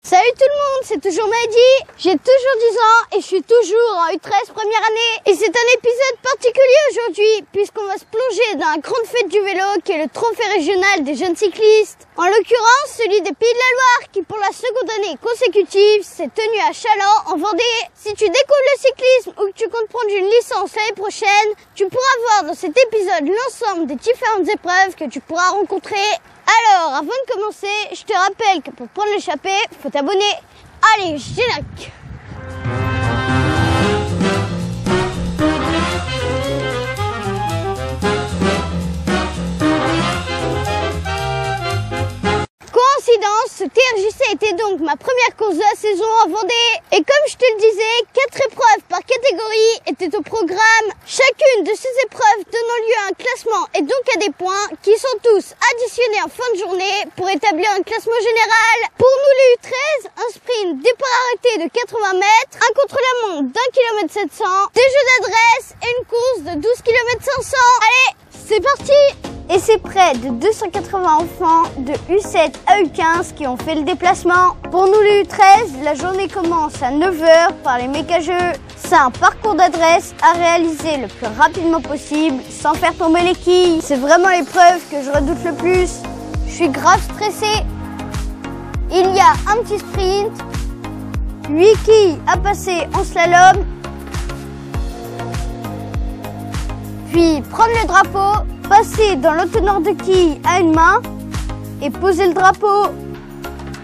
Salut tout le monde, c'est toujours Maïdi. J'ai toujours 10 ans et je suis toujours en U13 première année. Et c'est un épisode particulier aujourd'hui puisqu'on va se plonger dans la grande fête du vélo qui est le trophée régional des jeunes cyclistes. En l'occurrence, celui des Pays de la Loire qui pour la seconde année consécutive s'est tenu à Challans en Vendée. Si tu découvres le cyclisme ou que tu comptes prendre une licence l'année prochaine, tu pourras voir dans cet épisode l'ensemble des différentes épreuves que tu pourras rencontrer. Alors, avant de commencer, je te rappelle que pour prendre l'échappée, faut t'abonner. Allez, générique. Coïncidence, ce TRJC était donc ma première course de la saison en Vendée. Et comme je te le disais, 4 épreuves par catégorie étaient au programme. Chacune de ces épreuves donnant lieu à un classement et donc à des points qui sont tous additionnés en fin de journée pour établir un classement général. Pour nous les U13, un sprint départ arrêté de 80 mètres, un contre-la-montre d'1 km 700, des jeux d'adresse et une course de 12 km 500. Allez, c'est parti! Et c'est près de 280 enfants de U7 à U15 qui ont fait le déplacement. Pour nous les U13, la journée commence à 9h par les méga-jeux. C'est un parcours d'adresse à réaliser le plus rapidement possible sans faire tomber les quilles. C'est vraiment l'épreuve que je redoute le plus. Je suis grave stressée. Il y a un petit sprint, 8 quilles à passer en slalom, puis prendre le drapeau, passer dans l'entonnoir de quilles à une main et poser le drapeau.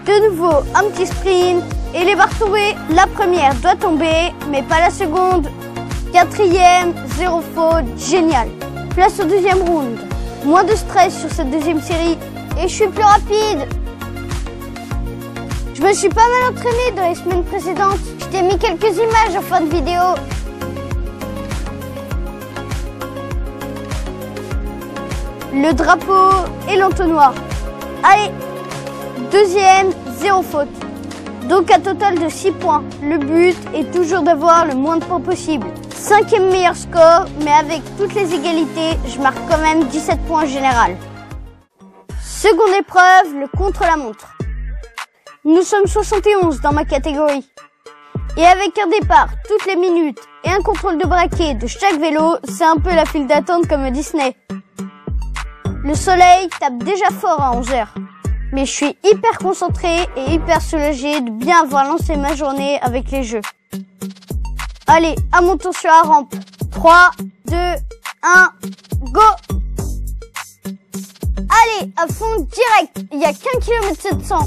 De nouveau un petit sprint et les barres tombées. La première doit tomber mais pas la seconde. Quatrième, 0 faute, génial. Place au deuxième round. Moins de stress sur cette deuxième série et je suis plus rapide. Je me suis pas mal entraînée dans les semaines précédentes. Je t'ai mis quelques images en fin de vidéo. Le drapeau et l'entonnoir. Allez, deuxième, 0 faute. Donc un total de 6 points. Le but est toujours d'avoir le moins de points possible. 5e meilleur score, mais avec toutes les égalités, je marque quand même 17 points en général. Seconde épreuve, le contre-la-montre. Nous sommes 71 dans ma catégorie. Et avec un départ toutes les minutes et un contrôle de braquet de chaque vélo, c'est un peu la file d'attente comme à Disney. Le soleil tape déjà fort à 11h, mais je suis hyper concentrée et hyper soulagée de bien avoir lancé ma journée avec les jeux. Allez, à mon tour sur la rampe. 3, 2, 1, go! Allez, à fond direct, il n'y a qu'1 km 700.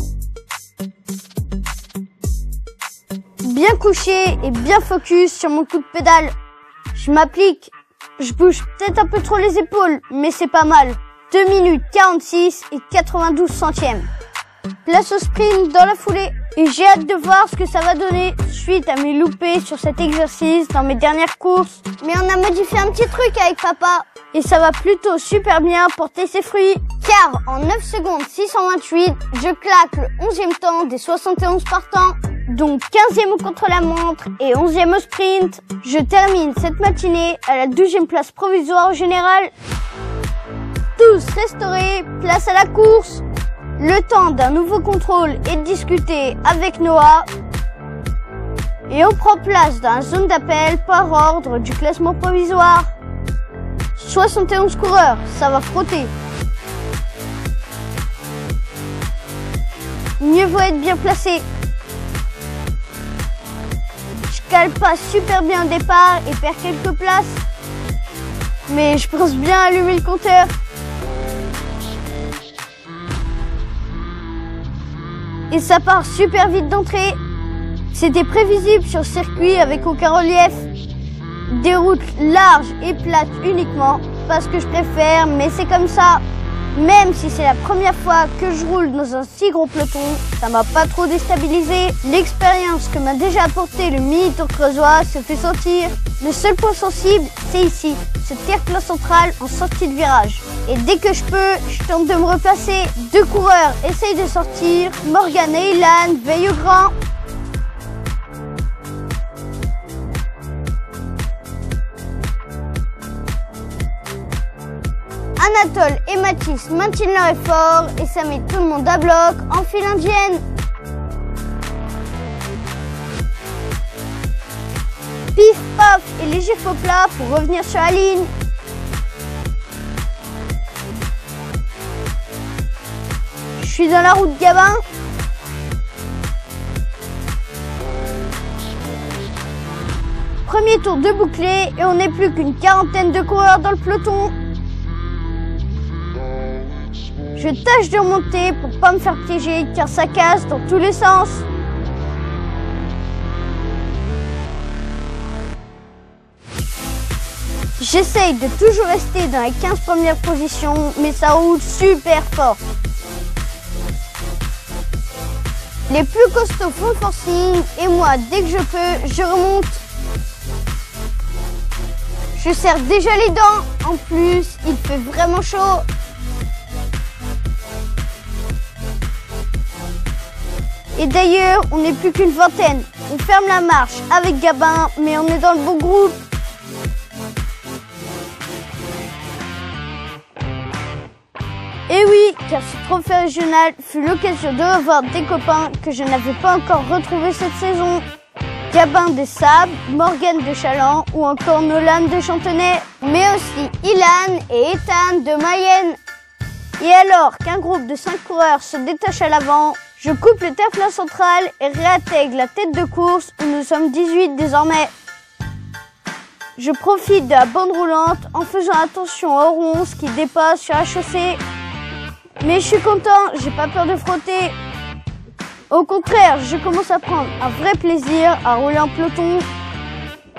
Bien couché et bien focus sur mon coup de pédale. Je m'applique, je bouge peut-être un peu trop les épaules, mais c'est pas mal. 2 minutes 46 et 92 centièmes. Place au sprint dans la foulée. Et j'ai hâte de voir ce que ça va donner suite à mes loupés sur cet exercice dans mes dernières courses. Mais on a modifié un petit truc avec papa. Et ça va plutôt super bien porter ses fruits. Car en 9 secondes 628, je claque le 11e temps des 71 partants. Donc 15e au contre-la-montre et 11e au sprint. Je termine cette matinée à la 12e place provisoire au général. Tous restaurés, place à la course. Le temps d'un nouveau contrôle et de discuter avec Noah. Et on prend place dans la zone d'appel par ordre du classement provisoire. 71 coureurs, ça va frotter. Mieux vaut être bien placé. Je cale pas super bien au départ et perds quelques places. Mais je pense bien allumer le compteur. Et ça part super vite d'entrée. C'était prévisible sur circuit avec aucun relief. Des routes larges et plates uniquement parce que je préfère, mais c'est comme ça. Même si c'est la première fois que je roule dans un si gros peloton, ça m'a pas trop déstabilisé. L'expérience que m'a déjà apporté le mini Tour creusois se fait sentir. Le seul point sensible, c'est ici, ce terre-plein central en sortie de virage. Et dès que je peux, je tente de me replacer. 2 coureurs essayent de sortir. Morgan et Ilan veillent au grand. Anatole et Mathis maintiennent leur effort et ça met tout le monde à bloc en file indienne. léger faux plat pour revenir sur la ligne. Je suis dans la route Gabin. Premier tour de bouclé et on n'est plus qu'une quarantaine de coureurs dans le peloton. Je tâche de remonter pour pas me faire piéger car ça casse dans tous les sens. J'essaye de toujours rester dans les 15 premières positions, mais ça roule super fort. Les plus costauds font le forcing et moi, dès que je peux, je remonte. Je serre déjà les dents. En plus, il fait vraiment chaud. Et d'ailleurs, on n'est plus qu'une vingtaine. On ferme la marche avec Gabin, mais on est dans le bon groupe. Et oui, car ce trophée régional fut l'occasion de revoir des copains que je n'avais pas encore retrouvés cette saison. Gabin des Sables, Morgane de Chaland ou encore Nolan de Chantenay, mais aussi Ilan et Ethan de Mayenne. Et alors qu'un groupe de 5 coureurs se détache à l'avant, je coupe le terre-plein central et réintègre la tête de course où nous sommes 18 désormais. Je profite de la bande roulante en faisant attention aux ronces qui dépassent sur la chaussée. Mais je suis content, j'ai pas peur de frotter. Au contraire, je commence à prendre un vrai plaisir à rouler en peloton.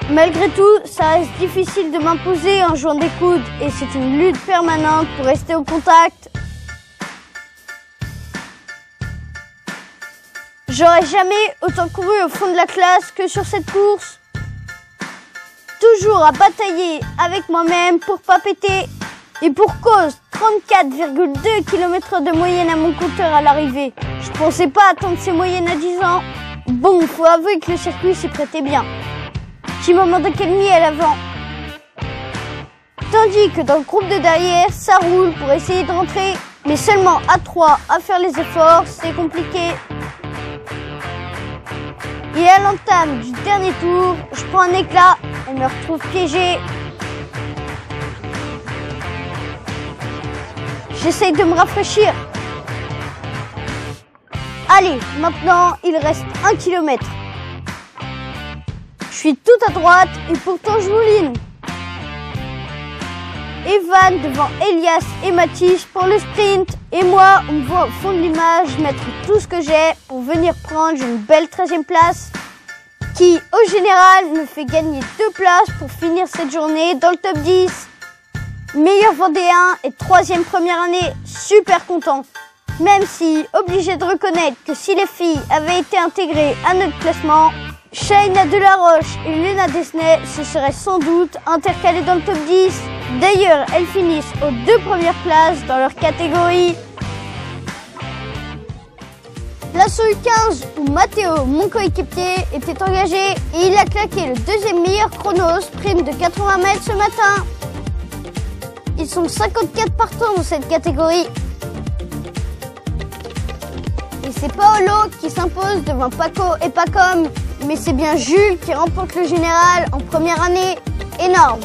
Malgré tout, ça reste difficile de m'imposer en jouant des coudes et c'est une lutte permanente pour rester au contact. J'aurais jamais autant couru au fond de la classe que sur cette course. Toujours à batailler avec moi-même pour pas péter. Et pour cause, 34,2 km de moyenne à mon compteur à l'arrivée. Je pensais pas attendre ces moyennes à 10 ans. Bon, faut avouer que le circuit s'y prêtait bien. Petit moment d'accalmie à l'avant. Tandis que dans le groupe de derrière, ça roule pour essayer de rentrer. Mais seulement à 3 à faire les efforts, c'est compliqué. Et à l'entame du dernier tour, je prends un éclat et me retrouve piégé. J'essaye de me rafraîchir. Allez, maintenant, il reste 1 km. Je suis tout à droite et pourtant je mouline. Evan devant Elias et Mathis pour le sprint. Et moi, on me voit au fond de l'image mettre tout ce que j'ai pour venir prendre une belle 13e place qui, au général, me fait gagner 2 places pour finir cette journée dans le top 10. Meilleur Vendéen et 3e première année, super content. Même si, obligé de reconnaître que si les filles avaient été intégrées à notre classement, Shaina Delaroche et Lena Desnay se seraient sans doute intercalées dans le top 10. D'ailleurs, elles finissent aux 2 premières places dans leur catégorie. L'assaut U15 où Matteo, mon coéquipier, était engagé et il a claqué le 2e meilleur chrono sprint de 80 mètres ce matin. Ils sont 54 partants dans cette catégorie. Et c'est Paolo qui s'impose devant Paco et Pacom. Mais c'est bien Jules qui remporte le général en première année. Énorme.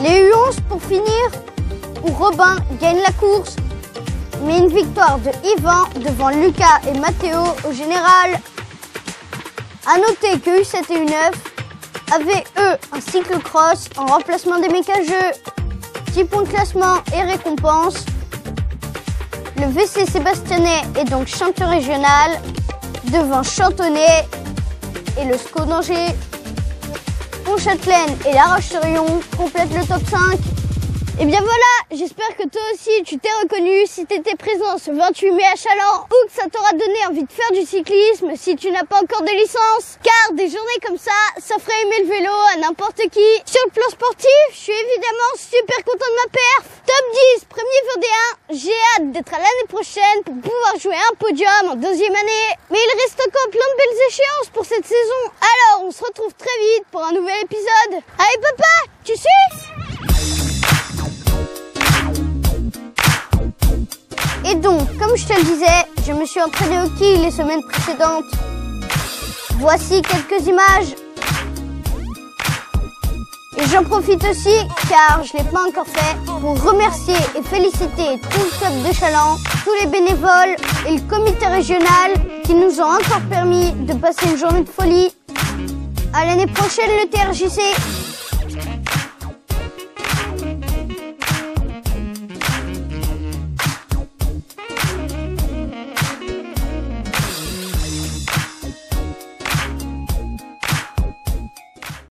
Les U11 pour finir, où Robin gagne la course. Mais une victoire de Yvan devant Lucas et Matteo au général. A noter que U7 et U9 avaient eux un cyclocross en remplacement des mécageux. 10 points de classement et récompense. Le VC Sébastianais est donc champion régional devant Chantonnay et le SCO d'Angers. Pontchâtelaine et La Roche-sur-Yon complètent le top 5. Et bien voilà, j'espère que toi aussi tu t'es reconnu si tu étais présent ce 28 mai à Chaland ou que ça t'aura donné envie de faire du cyclisme si tu n'as pas encore de licence. Car des journées comme ça ferait aimer le vélo à n'importe qui. Sur le plan sportif, je suis évidemment super content de ma perf. Top 10, premier Vendéen, j'ai hâte d'être à l'année prochaine pour pouvoir jouer un podium en 2e année. Mais il reste encore plein de belles échéances pour cette saison. Alors on se retrouve très vite pour un nouvel épisode. Allez papa, tu suis ? Et donc, comme je te le disais, je me suis entraîné au quille les semaines précédentes. Voici quelques images. Et j'en profite aussi, car je l'ai pas encore fait, pour remercier et féliciter tout le club de Chaland, tous les bénévoles et le comité régional qui nous ont encore permis de passer une journée de folie. À l'année prochaine le TRJC.